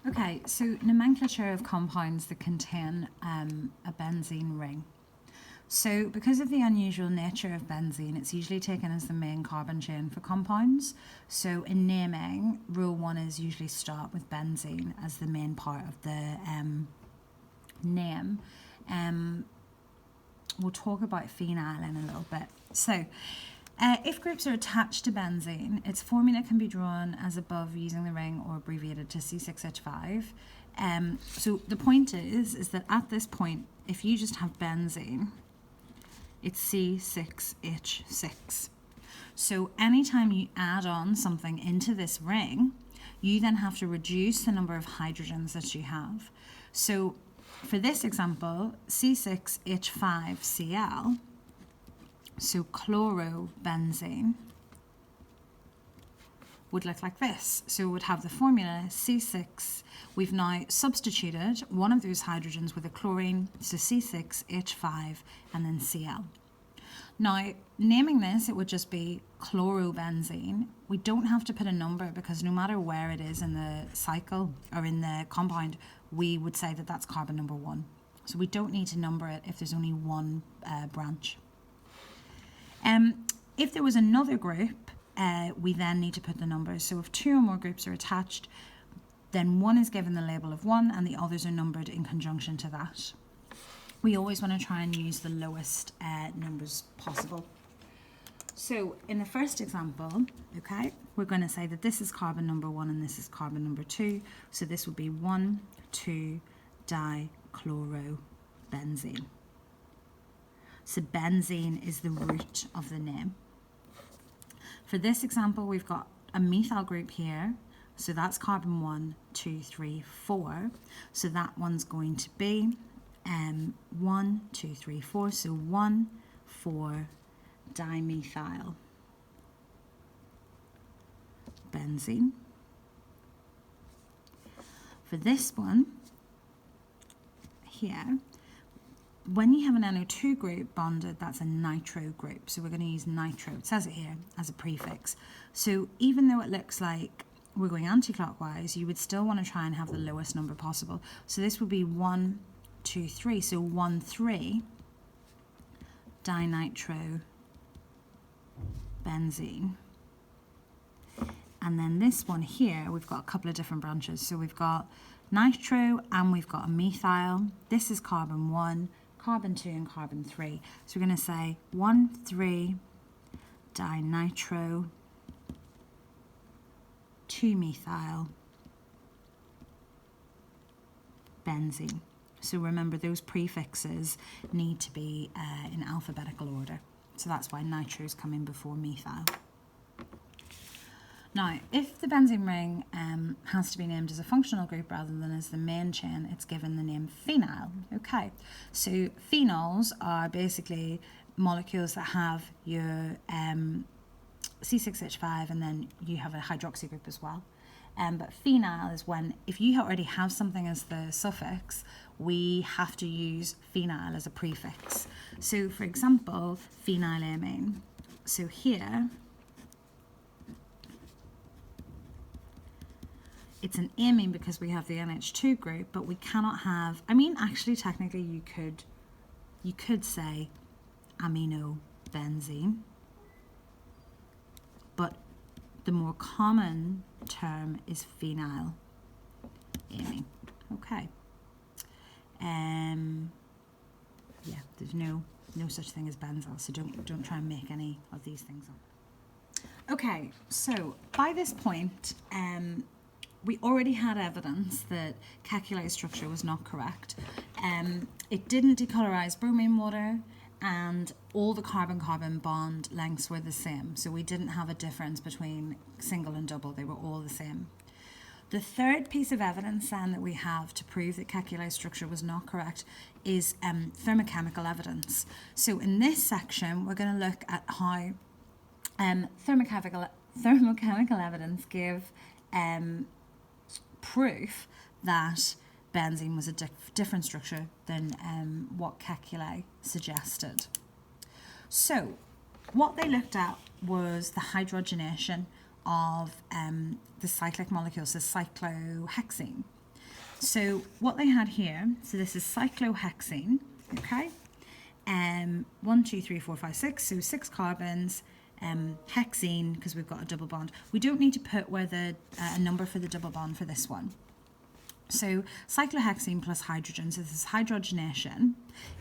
Okay, so nomenclature of compounds that contain a benzene ring. So because of the unusual nature of benzene, it's usually taken as the main carbon chain for compounds. So in naming, rule 1 is usually start with benzene as the main part of the name. We'll talk about phenyl in a little bit. So if groups are attached to benzene, its formula can be drawn as above using the ring or abbreviated to C6H5. So the point is that at this point, if you just have benzene, it's C6H6. So anytime you add on something into this ring, you then have to reduce the number of hydrogens that you have. So for this example, C6H5Cl, so chlorobenzene, would look like this. So it would have the formula C6. We've now substituted one of those hydrogens with a chlorine, so C6H5 and then Cl. Now, naming this, it would just be chlorobenzene. We don't have to put a number because no matter where it is in the cycle or in the compound, we would say that that's carbon number 1. So we don't need to number it if there's only one branch. If there was another group, we then need to put the numbers. So if 2 or more groups are attached, then one is given the label of 1 and the others are numbered in conjunction to that. We always want to try and use the lowest numbers possible. So in the first example, okay, we're going to say that this is carbon number 1 and this is carbon number 2. So this would be 1,2-dichlorobenzene. So benzene is the root of the name. For this example, we've got a methyl group here. So that's carbon 1, 2, 3, 4. So that one's going to be 1, 2, 3, 4. So 1,4-dimethyl benzene. For this one here, when you have an NO2 group bonded, that's a nitro group. So we're going to use nitro. It says it here as a prefix. So even though it looks like we're going anti-clockwise, you would still want to try and have the lowest number possible. So this would be 1, 2, 3. So 1,3-dinitrobenzene. And then this one here, we've got a couple of different branches. So we've got nitro and we've got a methyl. This is carbon 1, carbon 2 and carbon 3. So we're going to say 1,3-dinitro 2-methyl benzene. So remember, those prefixes need to be in alphabetical order. So that's why nitros come in before methyl. Now, if the benzene ring has to be named as a functional group rather than as the main chain, it's given the name phenyl. Okay, so phenols are basically molecules that have your C6H5 and then you have a hydroxy group as well. But phenyl is when, if you already have something as the suffix, we have to use phenyl as a prefix. So for example, phenylamine. So here, it's an amine because we have the NH2 group, but we cannot have, I mean, actually, technically you could say aminobenzene, but the more common term is phenylamine. Okay. Yeah, there's no such thing as benzyl, so don't try and make any of these things up. Okay, so by this point, we already had evidence that Kekulé's structure was not correct. It didn't decolorize bromine water, and all the carbon-carbon bond lengths were the same. So we didn't have a difference between single and double. They were all the same. The third piece of evidence then that we have to prove that Kekulé's structure was not correct is thermochemical evidence. So in this section, we're going to look at how thermochemical evidence give proof that benzene was a different structure than what Kekulé suggested. So what they looked at was the hydrogenation of the cyclic molecules, the cyclohexene. So what they had here, so this is cyclohexene, okay? 1, 2, 3, 4, 5, 6, so 6 carbons, hexene, because we've got a double bond. We don't need to put where the a number for the double bond for this one. So cyclohexene plus hydrogen, so this is hydrogenation,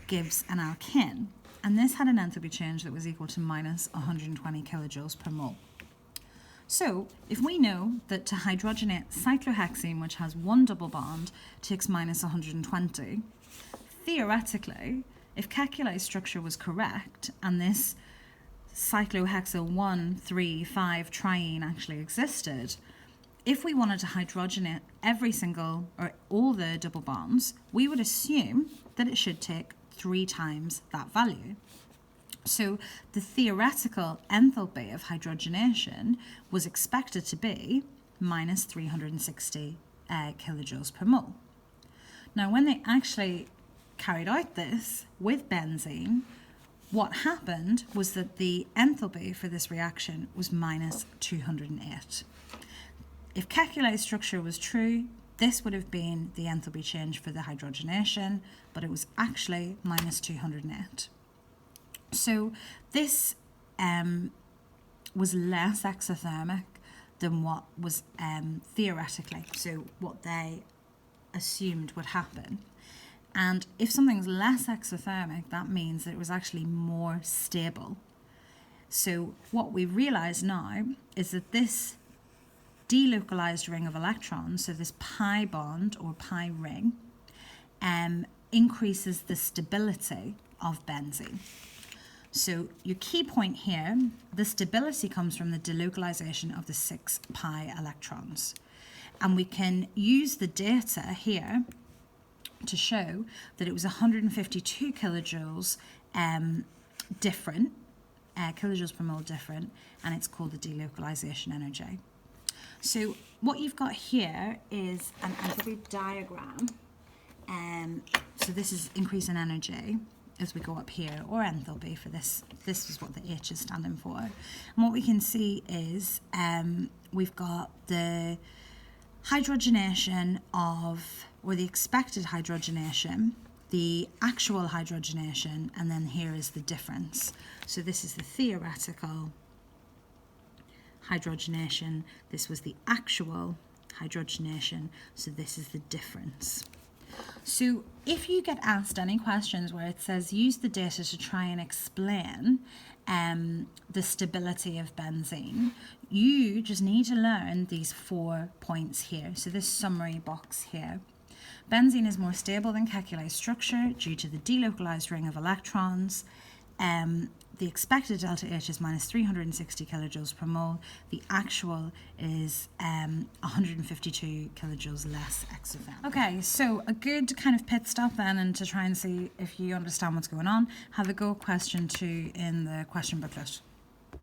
gives an alkene. And this had an enthalpy change that was equal to minus 120 kilojoules per mole. So if we know that to hydrogenate cyclohexene, which has one double bond, takes minus 120, theoretically, if Kekulé's structure was correct and this cyclohexyl 1, 3, 5 triene actually existed, if we wanted to hydrogenate every single or all the double bonds, we would assume that it should take 3 times that value. So the theoretical enthalpy of hydrogenation was expected to be minus 360 kilojoules per mole. Now, when they actually carried out this with benzene, what happened was that the enthalpy for this reaction was minus 208. If Kekulé's structure was true, this would have been the enthalpy change for the hydrogenation, but it was actually minus 208. So this was less exothermic than what was theoretically, so what they assumed would happen. And if something's less exothermic, that means that it was actually more stable. So what we realise now is that this delocalized ring of electrons, so this pi bond or pi ring, increases the stability of benzene. So your key point here, the stability comes from the delocalization of the 6 pi electrons. And we can use the data here to show that it was 152 kilojoules different, kilojoules per mole different, and it's called the delocalization energy. So what you've got here is an enthalpy diagram. So this is increase in energy as we go up here, or enthalpy for this. This is what the H is standing for. And what we can see is we've got the hydrogenation of, or the expected hydrogenation, the actual hydrogenation, and then here is the difference. So this is the theoretical hydrogenation, this was the actual hydrogenation, so this is the difference. So if you get asked any questions where it says use the data to try and explain the stability of benzene, you just need to learn these 4 points here. So this summary box here. Benzene is more stable than Kekulé's structure due to the delocalized ring of electrons. The expected delta H is minus 360 kilojoules per mole. The actual is 152 kilojoules less exothermic. Okay, so a good kind of pit stop then, and to try and see if you understand what's going on, have a go at question 2 in the question booklet.